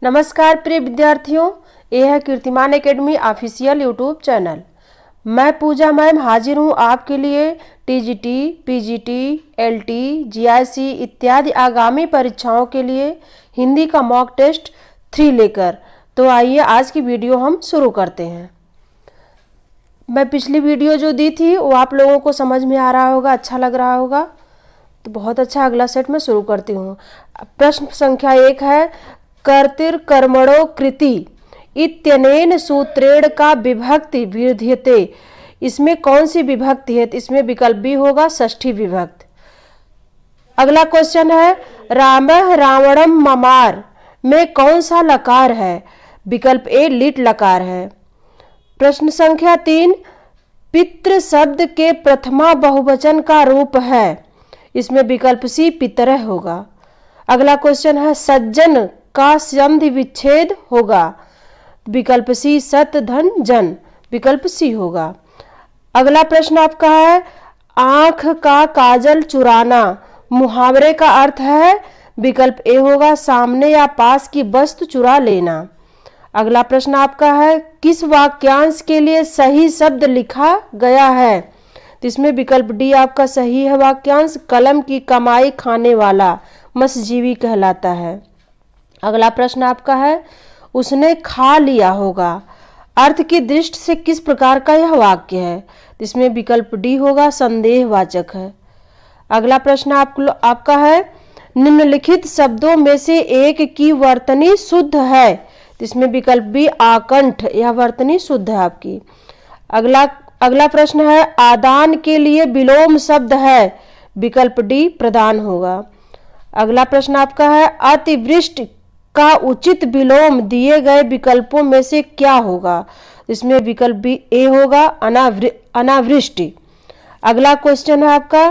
नमस्कार प्रिय विद्यार्थियों, यह है कीर्तिमान एकेडमी ऑफिशियल यूट्यूब चैनल। मैं पूजा मैम हाजिर हूँ आपके लिए टीजीटी, पीजीटी, एलटी, जीआईसी इत्यादि आगामी परीक्षाओं के लिए हिंदी का मॉक टेस्ट 3 लेकर। तो आइए आज की वीडियो हम शुरू करते हैं। मैं पिछली वीडियो जो दी थी वो आप लोगों को समझ में आ रहा होगा, अच्छा लग रहा होगा, तो बहुत अच्छा। अगला सेट मैं शुरू करती हूँ। प्रश्न संख्या 1 है, कर्तृकर्मणो कृति इत्यनेन सूत्रेण का विभक्ति विध्यते। इसमें कौन सी विभक्ति है? इसमें विकल्प बी होगा षष्ठी विभक्ति। अगला क्वेश्चन है, रामः रावणम ममार में कौन सा लकार है? विकल्प ए लीट लकार है। प्रश्न संख्या 3, पितृ शब्द के प्रथमा बहुवचन का रूप है। इसमें विकल्प सी पितरः होगा। अगला क्वेश्चन है, सज्जन का संधि विच्छेद होगा। विकल्प सी सत धन जन, विकल्प सी होगा। अगला प्रश्न आपका है, आंख का काजल चुराना मुहावरे का अर्थ है। विकल्प ए होगा सामने या पास की वस्तु चुरा लेना। अगला प्रश्न आपका है, किस वाक्यांश के लिए सही शब्द लिखा गया है? तो इसमें विकल्प डी आपका सही है वाक्यांश, कलम की कमाई खाने वाला मत्स्यजीवी कहलाता है। अगला प्रश्न आपका है, उसने खा लिया होगा अर्थ की दृष्टि से किस प्रकार का यह वाक्य है? इसमें विकल्प डी होगा संदेहवाचक है। अगला प्रश्न आपका है, निम्नलिखित शब्दों में से एक की वर्तनी शुद्ध है। इसमें विकल्प बी आकंठ, यह वर्तनी शुद्ध है आपकी। अगला प्रश्न है, आदान के लिए विलोम शब्द है। विकल्प डी प्रदान होगा। अगला प्रश्न आपका है, अतिवृष्टि का उचित विलोम दिए गए विकल्पों में से क्या होगा? इसमें विकल्प बी ए होगा अनावृष्टि। अगला क्वेश्चन है आपका,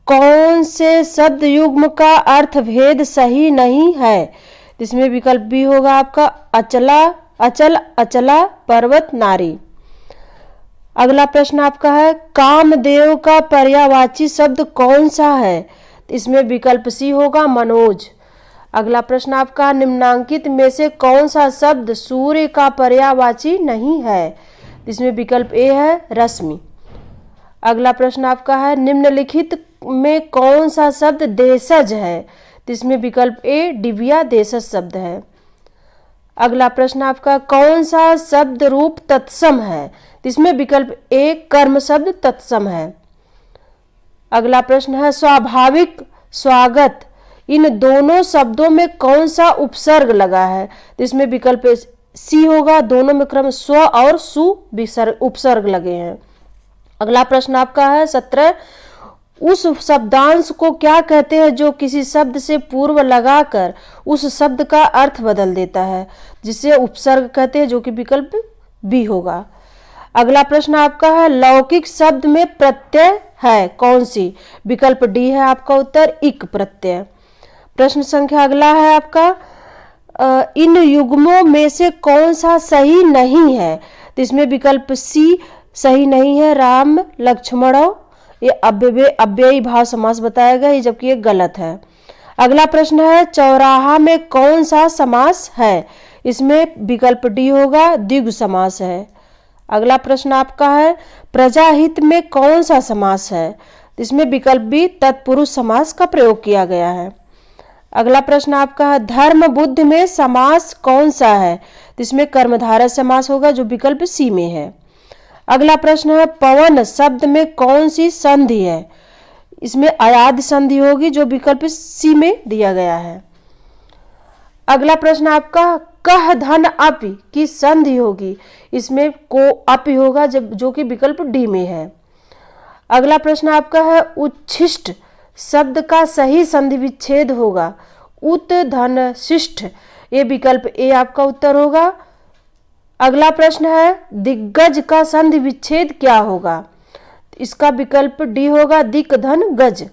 कौन से शब्द युग्म का अर्थ भेद सही नहीं है? इसमें विकल्प बी होगा आपका अचला, अचल, अचला, पर्वत, नारी। अगला प्रश्न आपका है, कामदेव का पर्यायवाची शब्द कौन सा है? इसमें विकल्प सी होगा मनोज। अगला प्रश्न आपका, निम्नांकित में से कौन सा शब्द सूर्य का पर्यायवाची नहीं है? इसमें विकल्प ए है रश्मि। अगला प्रश्न आपका है, निम्नलिखित में कौन सा शब्द देशज है? इसमें विकल्प ए डिबिया देशज शब्द है। अगला प्रश्न आपका, कौन सा शब्द रूप तत्सम है? इसमें विकल्प ए कर्म शब्द तत्सम है। अगला प्रश्न है, स्वाभाविक, स्वागत इन दोनों शब्दों में कौन सा उपसर्ग लगा है? इसमें विकल्प सी होगा, दोनों में क्रम स्व और सु उपसर्ग लगे हैं। अगला प्रश्न आपका है 17, उस शब्दांश को क्या कहते हैं जो किसी शब्द से पूर्व लगाकर उस शब्द का अर्थ बदल देता है? जिसे उपसर्ग कहते हैं, जो कि विकल्प बी होगा। अगला प्रश्न आपका है, लौकिक शब्द में प्रत्यय है कौन सी? विकल्प डी है आपका उत्तर इक प्रत्यय। प्रश्न संख्या अगला है आपका, इन युग्मों में से कौन सा सही नहीं है? तो इसमें विकल्प सी सही नहीं है, राम लक्ष्मणो, ये अव्ययी भाव समास बताया गया है, जबकि ये गलत है। अगला प्रश्न है, चौराहा में कौन सा समास है? इसमें विकल्प डी होगा द्विगु समास है। अगला प्रश्न आपका है, प्रजाहित में कौन सा समास है? इसमें विकल्प बी तत्पुरुष समास का प्रयोग किया गया है। अगला प्रश्न आपका है, धर्म बुद्ध में समास कौन सा है? इसमें कर्मधारय समास होगा, जो विकल्प सी में है। अगला प्रश्न है, पवन शब्द में कौन सी संधि है? इसमें अयाद संधि होगी, जो विकल्प सी में दिया गया है। अगला प्रश्न आपका, कह धन अपि की संधि होगी, इसमें को अपि होगा, जो कि विकल्प डी में है। अगला प्रश्न आपका है, उच्छिष्ट शब्द का सही संधि विच्छेद होगा, उत धन शिष्ट, ये विकल्प ए आपका उत्तर होगा। अगला प्रश्न है, दिग्गज का संधि विच्छेद क्या होगा? इसका विकल्प डी होगा दिक धन गज।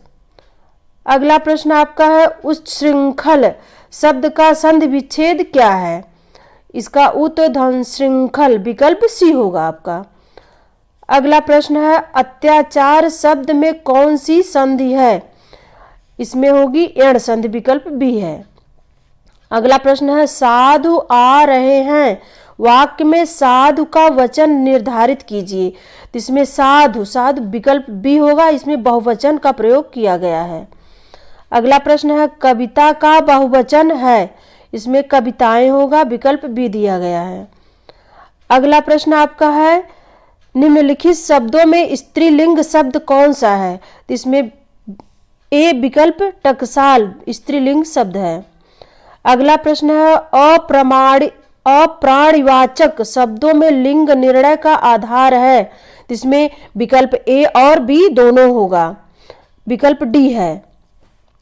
अगला प्रश्न आपका है, उच्छृंखल शब्द का संधि विच्छेद क्या है? इसका उत धन श्रृंखल, विकल्प सी होगा आपका। अगला प्रश्न है, अत्याचार शब्द में कौन सी संधि है? इसमें होगी एण संधि, विकल्प बी है। अगला प्रश्न है साधु आ रहे हैं, वाक्य में साधु का वचन निर्धारित कीजिए। तो इसमें साधु साधु विकल्प बी होगा, इसमें बहुवचन का प्रयोग किया गया है। अगला प्रश्न है कविता का बहुवचन है, इसमें कविताएं होगा, विकल्प बी दिया गया है। अगला प्रश्न आपका है निम्नलिखित शब्दों में स्त्रीलिंग शब्द कौन सा है। तो इसमें ए विकल्प टकसाल स्त्रीलिंग शब्द है। अगला प्रश्न है अप्राणिवाचक शब्दों में लिंग निर्णय का आधार है। तो इसमें विकल्प ए और बी दोनों होगा, विकल्प डी है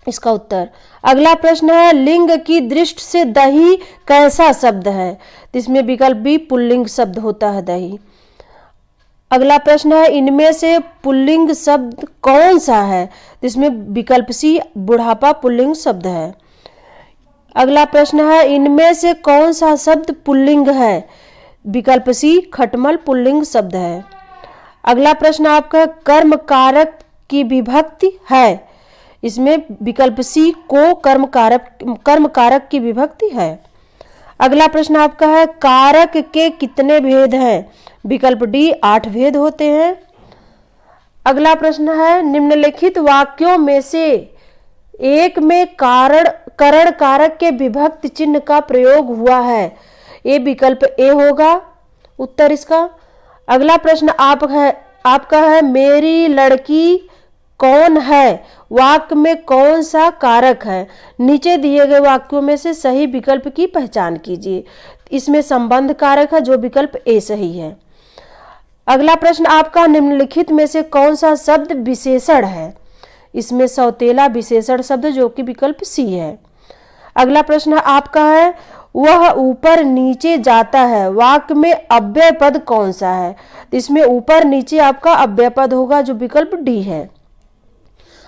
इसका उत्तर। अगला प्रश्न है लिंग की दृष्टि से दही कैसा शब्द है। तो इसमें विकल्प बी पुल्लिंग शब्द होता है दही। अगला प्रश्न है इनमें से पुल्लिंग शब्द कौन सा है। तो इसमें विकल्प सी बुढ़ापा पुल्लिंग शब्द है। अगला प्रश्न है इनमें से कौन सा शब्द पुल्लिंग है। विकल्प सी खटमल पुल्लिंग शब्द है। अगला प्रश्न आपका कर्म कारक की विभक्ति है। इसमें विकल्प सी को कर्म कारक की विभक्ति है। अगला प्रश्न आपका है कारक के कितने भेद हैं। विकल्प डी 8 भेद होते हैं। अगला प्रश्न है निम्नलिखित वाक्यों में से एक में करण कारक के विभक्ति चिन्ह का प्रयोग हुआ है। ये विकल्प ए होगा उत्तर इसका। अगला प्रश्न आपका है मेरी लड़की कौन है, वाक्य में कौन सा कारक है। नीचे दिए गए वाक्यों में से सही विकल्प की पहचान कीजिए। इसमें संबंध कारक है, जो विकल्प ए सही है। अगला प्रश्न आपका निम्नलिखित में से कौन सा शब्द विशेषण है। इसमें सौतेला विशेषण शब्द, जो कि विकल्प सी है। अगला प्रश्न आपका है वह ऊपर नीचे जाता है, वाक्य में अव्यय पद कौन सा है। इसमें ऊपर नीचे आपका अव्यय पद होगा, जो विकल्प डी है।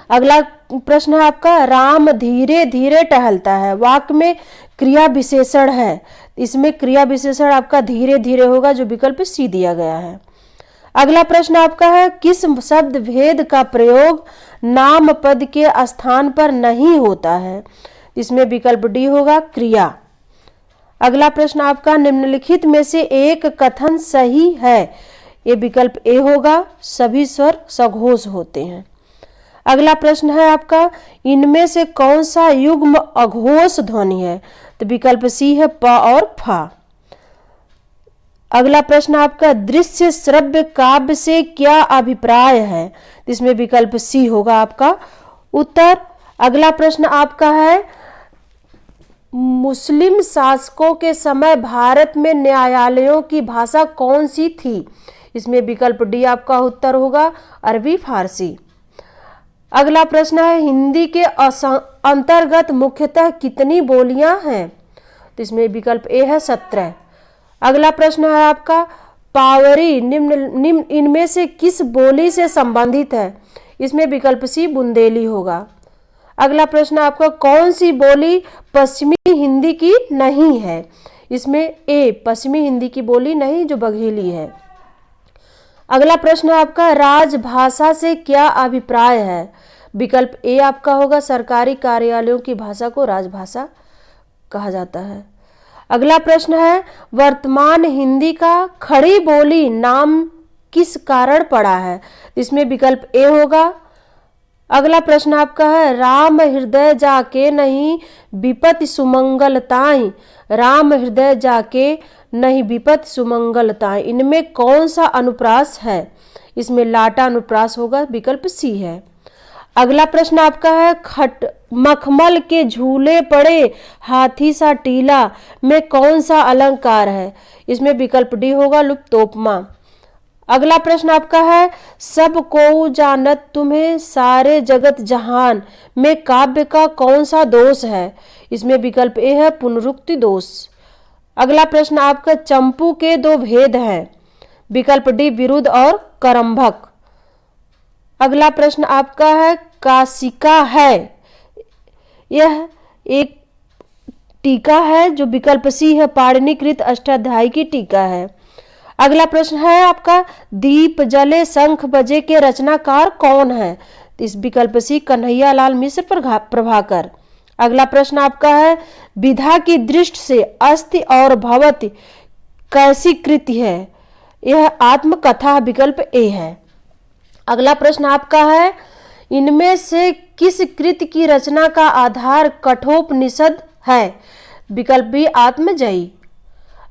अगला प्रश्न है आपका राम धीरे धीरे टहलता है, वाक्य में क्रिया विशेषण है। इसमें क्रिया विशेषण आपका धीरे धीरे होगा, जो विकल्प सी दिया गया है। अगला प्रश्न आपका है किस शब्द भेद का प्रयोग नाम पद के स्थान पर नहीं होता है। इसमें विकल्प डी होगा क्रिया। अगला प्रश्न आपका निम्नलिखित में से एक कथन सही है। ये विकल्प ए होगा, सभी स्वर सघोष होते हैं। अगला प्रश्न है आपका इनमें से कौन सा युग्म अघोष ध्वनि है। तो विकल्प सी है प और फा। अगला प्रश्न आपका दृश्य श्रव्य काव्य से क्या अभिप्राय है। इसमें विकल्प सी होगा आपका उत्तर। अगला प्रश्न आपका है मुस्लिम शासकों के समय भारत में न्यायालयों की भाषा कौन सी थी। इसमें विकल्प डी आपका उत्तर होगा अरबी फारसी। अगला प्रश्न है हिंदी के अंतर्गत मुख्यतः कितनी बोलियां हैं। तो इसमें विकल्प ए है 17। अगला प्रश्न है आपका पावरी निम्न इनमें से किस बोली से संबंधित है। इसमें विकल्प सी बुंदेली होगा। अगला प्रश्न आपका कौन सी बोली पश्चिमी हिंदी की नहीं है। इसमें ए पश्चिमी हिंदी की बोली नहीं, जो बघेली है। अगला प्रश्न आपका राजभाषा से क्या अभिप्राय है। विकल्प ए आपका होगा सरकारी कार्यालयों की भाषा को राजभाषा कहा जाता है। अगला प्रश्न है वर्तमान हिंदी का खड़ी बोली नाम किस कारण पड़ा है। इसमें विकल्प ए होगा। अगला प्रश्न आपका है राम हृदय जाके नहीं विपत्ति सुमंगल ताई, राम हृदय जाके नहीं विपत्ति सुमंगल ताई, इनमें कौन सा अनुप्रास है। इसमें लाटा अनुप्रास होगा, विकल्प सी है। अगला प्रश्न आपका है मखमल के झूले पड़े हाथी सा टीला में कौन सा अलंकार है। इसमें विकल्प डी होगा लुप्तोपमा। अगला प्रश्न आपका है सब को जानत तुम्हें सारे जगत जहान में काव्य का कौन सा दोष है। इसमें विकल्प ए है पुनरुक्ति दोष। अगला प्रश्न आपका चंपू के 2 भेद हैं। विकल्प डी विरुद्ध और करंभक। अगला प्रश्न आपका है काशिका है, यह एक टीका है, जो विकल्प सी है पाणिनिकृत अष्टाध्यायी की टीका है। अगला प्रश्न है आपका दीप जले शंख बजे के रचनाकार कौन है। इस विकल्प सी कन्हैया लाल मिश्र प्रभाकर। अगला प्रश्न आपका है, विधा की दृष्टि से अस्ति और भवति कैसी कृति है? यह आत्मकथा, विकल्प ए है। अगला प्रश्न आपका है, इनमें से किस कृति की रचना का आधार कठोपनिषद है? विकल्प बी आत्मजयी।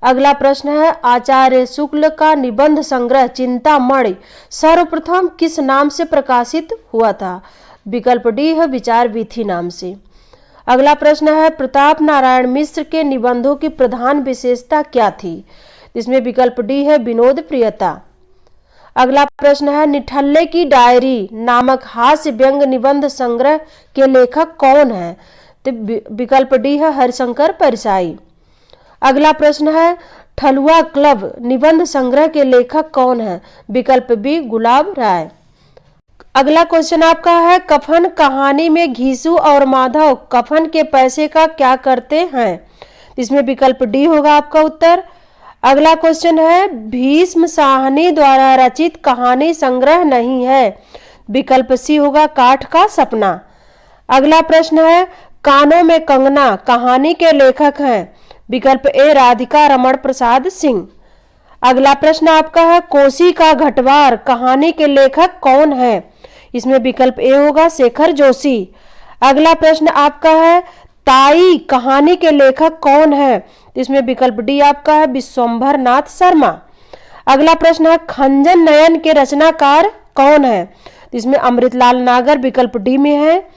अगला प्रश्न है, आचार्य शुक्ल का निबंध संग्रह चिंतामणि सर्वप्रथम किस नाम से प्रकाशित हुआ था? विकल्प डी है विचार वीथी नाम से। अगला प्रश्न है, प्रताप नारायण मिश्र के निबंधों की प्रधान विशेषता क्या थी? इसमें विकल्प डी है विनोद प्रियता। अगला प्रश्न है, निठल्ले की डायरी नामक हास्य व्यंग निबंध संग्रह के लेखक कौन है? तो विकल्प डी है हरिशंकर परिसाई। अगला प्रश्न है, ठलुआ क्लब निबंध संग्रह के लेखक कौन है? विकल्प बी गुलाब राय। अगला क्वेश्चन आपका है, कफन कहानी में घीसू और माधव कफन के पैसे का क्या करते हैं? इसमें विकल्प डी होगा आपका उत्तर। अगला क्वेश्चन है, भीष्म साहनी द्वारा रचित कहानी संग्रह नहीं है। विकल्प सी होगा काठ का सपना। अगला प्रश्न है, कानों में कंगना कहानी के लेखक हैं। विकल्प ए राधिका रमण प्रसाद सिंह। अगला प्रश्न आपका है, कोसी का घटवार कहानी के लेखक कौन है? इसमें विकल्प ए होगा शेखर जोशी। अगला प्रश्न आपका है, ताई कहानी के लेखक कौन है? इसमें विकल्प डी आपका है विश्वंभर नाथ शर्मा। अगला प्रश्न है, खंजन नयन के रचनाकार कौन है? इसमें अमृतलाल नागर, विकल्प डी में है।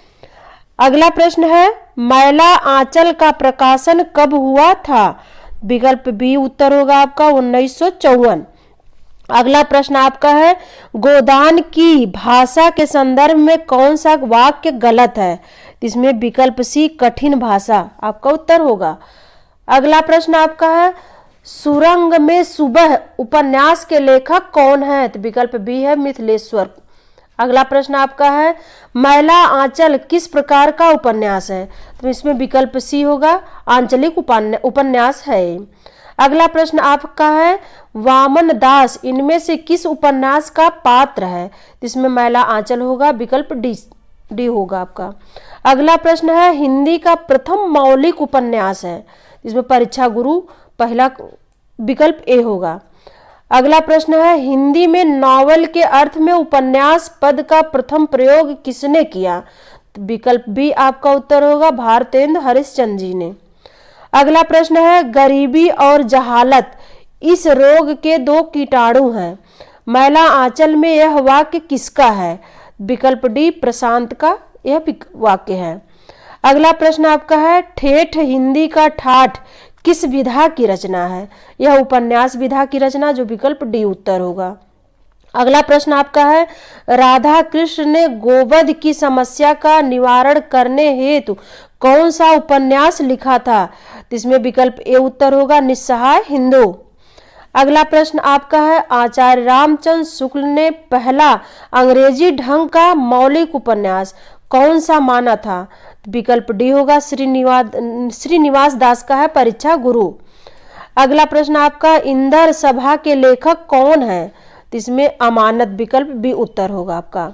अगला प्रश्न है, मैला आंचल का प्रकाशन कब हुआ था? विकल्प बी उत्तर होगा आपका 1954। अगला प्रश्न आपका है, गोदान की भाषा के संदर्भ में कौन सा वाक्य गलत है? इसमें विकल्प सी कठिन भाषा आपका उत्तर होगा। अगला प्रश्न आपका है, सुरंग में सुबह उपन्यास के लेखक कौन है? तो विकल्प बी है मिथिलेश्वर। अगला प्रश्न आपका है, मैला आंचल किस प्रकार का उपन्यास है? तो इसमें विकल्प सी होगा आंचलिक उपन्यास है। अगला प्रश्न आपका है, वामन दास इनमें से किस उपन्यास का पात्र है? इसमें मैला आंचल होगा, विकल्प डी होगा आपका। अगला प्रश्न है, हिंदी का प्रथम मौलिक उपन्यास है। इसमें परीक्षा गुरु पहला, विकल्प ए होगा। अगला प्रश्न है, हिंदी में नॉवल के अर्थ में उपन्यास पद का प्रथम प्रयोग किसने किया? विकल्प बी आपका उत्तर होगा भारतेंदु हरिश्चंद्र जी ने। अगला प्रश्न है, गरीबी और जहालत इस रोग के दो कीटाणु हैं। मैला आंचल में यह वाक्य किसका है? विकल्प डी प्रशांत का यह वाक्य है। अगला प्रश्न आपका है, ठेठ हिंदी का ठाठ किस विधा की रचना है? यह उपन्यास विधा की रचना, जो विकल्प डी उत्तर होगा। अगला प्रश्न आपका है, राधा कृष्ण ने गोवध की समस्या का निवारण करने हेतु कौन सा उपन्यास लिखा था? इसमें विकल्प ए उत्तर होगा निस्सहाय हिंदू। अगला प्रश्न आपका है, आचार्य रामचंद्र शुक्ल ने पहला अंग्रेजी ढंग का मौलिक उपन्यास कौन सा माना था? विकल्प डी होगा श्रीनिवास दास का है परीक्षा गुरु। अगला प्रश्न आपका, इंदर सभा के लेखक कौन है? इसमें अमानत, विकल्प बी उत्तर होगा आपका।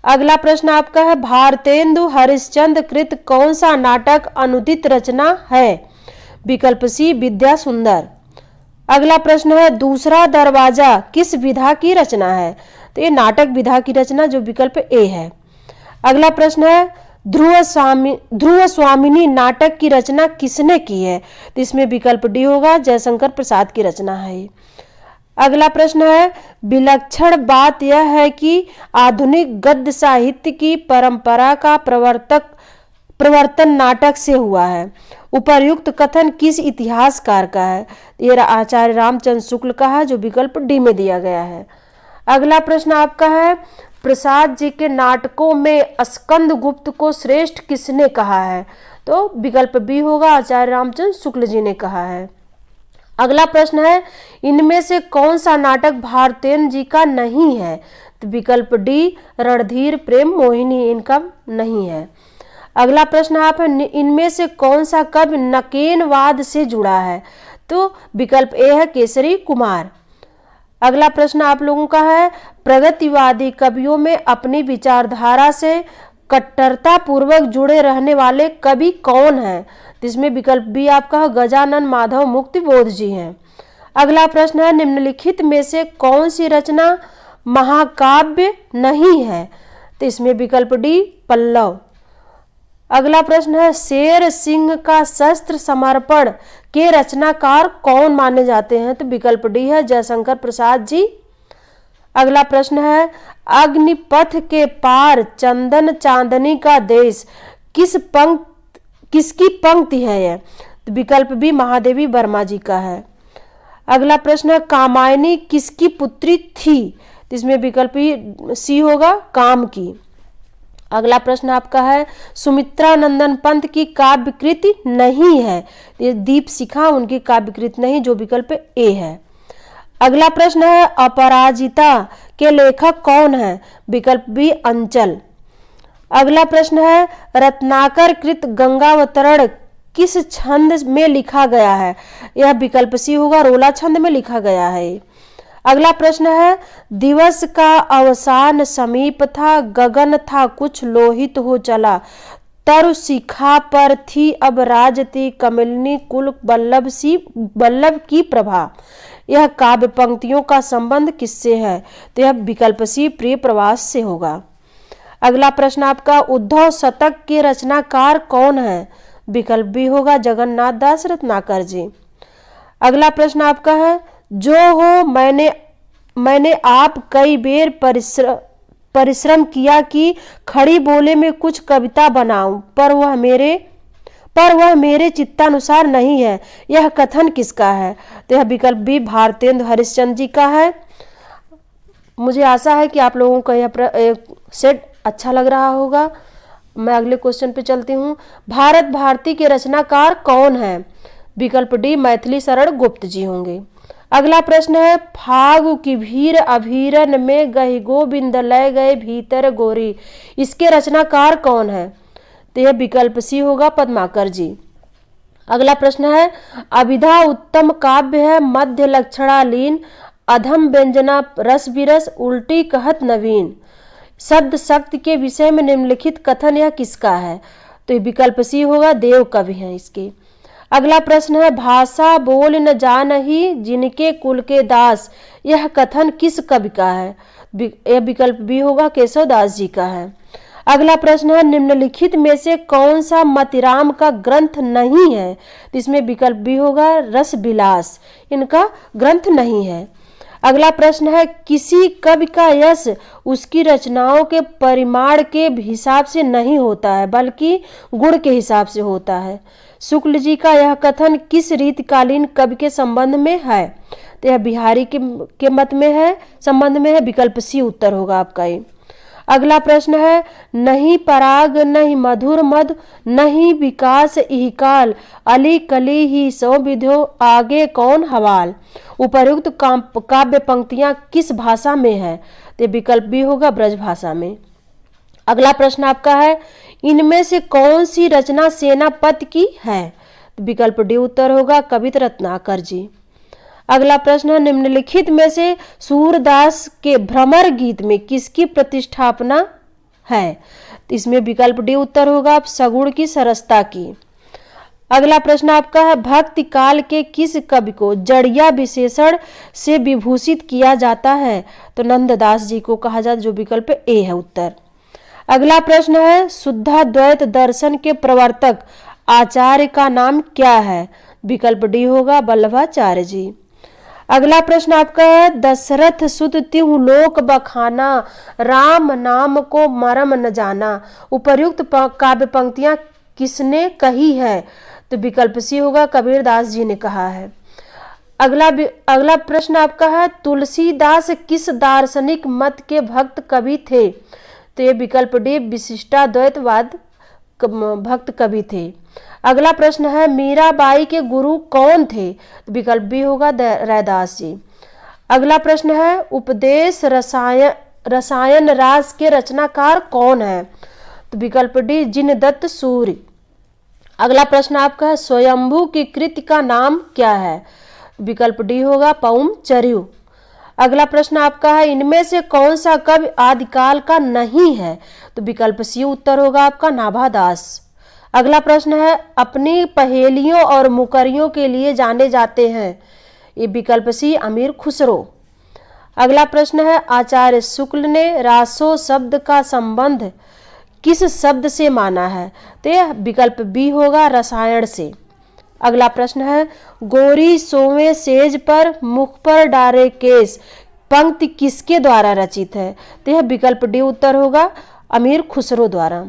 अगला प्रश्न आपका है, भारतेंदु हरिश्चंद्र कृत कौन सा नाटक अनुदित रचना है? विकल्प सी विद्या सुंदर। अगला प्रश्न है, दूसरा दरवाजा किस विधा की रचना है? तो ये नाटक विधा की रचना, जो विकल्प ए है। अगला प्रश्न है, ध्रुव स्वामिनी नाटक की रचना किसने की है? तो इसमें विकल्प डी होगा जयशंकर प्रसाद की रचना है। अगला प्रश्न है, विलक्षण बात यह है कि आधुनिक गद्य साहित्य की परंपरा का प्रवर्तन नाटक से हुआ है। उपर्युक्त कथन किस इतिहासकार का है? ये आचार्य रामचंद्र शुक्ल का है, जो विकल्प डी में दिया गया है। अगला प्रश्न आपका है, प्रसाद जी के नाटकों में स्कंद गुप्त को श्रेष्ठ किसने कहा है? तो विकल्प बी होगा आचार्य रामचंद्र शुक्ल जी ने कहा है। अगला प्रश्न है, इनमें से कौन सा नाटक भारतेंदु जी का नहीं है? तो विकल्प डी रणधीर प्रेम मोहिनी इनका नहीं है। अगला प्रश्न आप है, इनमें से कौन सा कवि नकेनवाद से जुड़ा है? तो विकल्प ए है केसरी कुमार। अगला प्रश्न आप लोगों का है, प्रगतिवादी कवियों में अपनी विचारधारा से कट्टरता पूर्वक जुड़े रहने वाले कवि कौन हैं? तो इसमें विकल्प बी आपका गजानन माधव मुक्तिबोध जी हैं। अगला प्रश्न है निम्नलिखित में से कौन सी रचना महाकाव्य नहीं है? तो इसमें विकल्प डी पल्लव। अगला प्रश्न है शेर सिंह का शस्त्र समर्पण के रचनाकार कौन माने जाते हैं? तो विकल्प डी है जयशंकर प्रसाद जी। अगला प्रश्न है अग्निपथ के पार चंदन चांदनी का देश किसकी पंक्ति है यह? तो विकल्प बी महादेवी वर्मा जी का है। अगला प्रश्न है कामायनी किसकी पुत्री थी? तो इसमें विकल्प सी होगा काम की। अगला प्रश्न आपका है सुमित्रा नंदन पंत की काव्य कृति नहीं है, ये दीपशिखा उनकी काव्य कृति नहीं, जो विकल्प ए है। अगला प्रश्न है अपराजिता के लेखक कौन है? विकल्प बी अंचल। अगला प्रश्न है रत्नाकर कृत गंगावतरण किस छंद में लिखा गया है? यह विकल्प सी होगा रोला छंद में लिखा गया है। अगला प्रश्न है दिवस का अवसान समीप था गगन था कुछ लोहित हो चला तरु शिखा पर थी अब राजती कमलिनी कुल बल्लभ की प्रभा। यह काव्य पंक्तियों का संबंध किससे है? तो यह विकल्प सी प्रिय प्रवास से होगा। अगला प्रश्न आपका उद्धव शतक के रचनाकार कौन है? विकल्प बी होगा जगन्नाथ दास रत्नाकर जी। अगला प्रश्न आपका है जो हो मैंने आप कई बेर परिश्रम किया कि खड़ी बोले में कुछ कविता बनाऊं पर वह मेरे चित्तानुसार नहीं है, यह कथन किसका है? तो यह विकल्प बी भारतेंद्र हरिश्चंद्र जी का है। मुझे आशा है कि आप लोगों को यह सेट अच्छा लग रहा होगा। मैं अगले क्वेश्चन पे चलती हूँ। भारत भारती के रचनाकार कौन है? विकल्प डी मैथिली शरण गुप्त जी होंगे। अगला प्रश्न है फागु की भीर अभीरन में गही गोविंद लय गए भीतर गोरी, इसके रचनाकार कौन है? तो यह विकल्प सी होगा पद्माकर जी। अगला प्रश्न है अभिधा उत्तम काव्य है मध्य लक्षणालीन अधम व्यंजना रस विरस उल्टी कहत नवीन, शब्द शक्ति के विषय में निम्नलिखित कथन यह किसका है? तो ये विकल्प सी होगा देव कवि हैं इसके। अगला प्रश्न है भाषा बोल न जानही जिनके कुल के दास, यह कथन किस कवि का है? यह विकल्प बी होगा केशव दास जी का है। अगला प्रश्न है निम्नलिखित में से कौन सा मतिराम का ग्रंथ नहीं है? तो इसमें विकल्प बी होगा रस विलास, इनका ग्रंथ नहीं है। अगला प्रश्न है किसी कवि का यश उसकी रचनाओं के परिमाण के हिसाब से नहीं होता है बल्कि गुण के हिसाब से होता है। शुक्ल जी का यह कथन किस रीतिकालीन कवि के संबंध में है? तो यह बिहारी के मत में है, संबंध में है, विकल्प सी उत्तर होगा आपका ये। अगला प्रश्न है नहीं पराग नहीं मधुर मध नहीं विकास इहि काल अली कली ही सौ विध्यो आगे कौन हवाल, उपर्युक्त काव्य पंक्तियां किस भाषा में है? तो विकल्प बी होगा ब्रज भाषा में। अगला प्रश्न आपका है इनमें से कौन सी रचना सेनापति की है? तो विकल्प डी उत्तर होगा कवित रत्नाकर जी। अगला प्रश्न है निम्नलिखित में से सूरदास के भ्रमर गीत में किसकी प्रतिष्ठापना है? तो इसमें विकल्प डी उत्तर होगा सगुण की सरसता की। अगला प्रश्न आपका है भक्ति काल के किस कवि को जड़िया विशेषण से विभूषित किया जाता है? तो नंददास जी को कहा जाता, जो विकल्प ए है उत्तर। अगला प्रश्न है शुद्धाद्वैत दर्शन के प्रवर्तक आचार्य का नाम क्या है? विकल्प डी होगा वल्लभाचार्य जी। अगला प्रश्न आपका है दशरथ सुत तिहु लोक बखाना राम नाम को मरम न जाना, उपर्युक्त काव्य पंक्तियां किसने कही है? तो विकल्प सी होगा कबीरदास जी ने कहा है। अगला प्रश्न आपका है तुलसीदास किस दार्शनिक मत के भक्त कवि थे? तो ये विकल्प डी विशिष्टाद्वैतवाद भक्त कवि थे। अगला प्रश्न है मीराबाई के गुरु कौन थे? विकल्प बी होगा रैदास जी। अगला प्रश्न है उपदेश रसायन रास के रचनाकार कौन है? तो विकल्प डी जिनदत्त सूर्य। अगला प्रश्न आपका है स्वयंभू की कृति का नाम क्या है? विकल्प डी होगा पौम चर्यु। अगला प्रश्न आपका है, इनमें से कौन सा कवि आदिकाल का नहीं है? तो विकल्प सी उत्तर होगा आपका नाभादास। अगला प्रश्न है, अपनी पहेलियों और मुकरियों के लिए जाने जाते हैं? ये विकल्प सी अमीर खुसरो। अगला प्रश्न है, आचार्य शुक्ल ने रासो शब्द का संबंध किस शब्द से माना है? तो यह विकल्प बी होगा रसायन से। अगला प्रश्न है, गोरी सोवे सेज पर मुख पर डारे केस पंक्ति किसके द्वारा रचित है? तो यह विकल्प डी उत्तर होगा अमीर खुसरो द्वारा।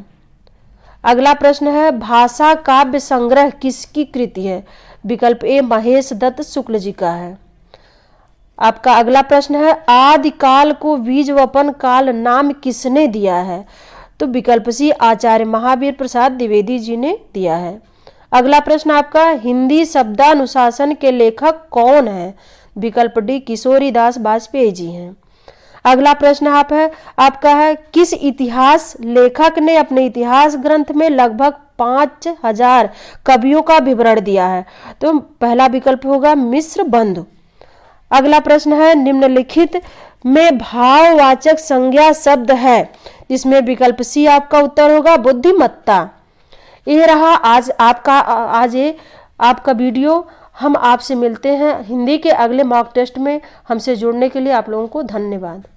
अगला प्रश्न है, भाषा काव्य संग्रह किसकी कृति है? विकल्प ए महेश दत्त शुक्ल जी का है। आपका अगला प्रश्न है, आदिकाल को बीजवपन काल नाम किसने दिया है? तो विकल्प सी आचार्य महावीर प्रसाद द्विवेदी जी ने दिया है। अगला प्रश्न आपका, हिंदी शब्दानुशासन के लेखक कौन है? विकल्प डी किशोरीदास वाजपेयी जी हैं। अगला प्रश्न आपका है, किस इतिहास लेखक ने अपने इतिहास ग्रंथ में लगभग 5000 कवियों का विवरण दिया है? तो पहला विकल्प होगा मिश्र बंधु। अगला प्रश्न है, निम्नलिखित में भाववाचक संज्ञा शब्द है? जिसमें विकल्प सी आपका उत्तर होगा बुद्धिमत्ता। ये रहा आज आपका वीडियो। हम आपसे मिलते हैं हिंदी के अगले मॉक टेस्ट में। हमसे जुड़ने के लिए आप लोगों को धन्यवाद।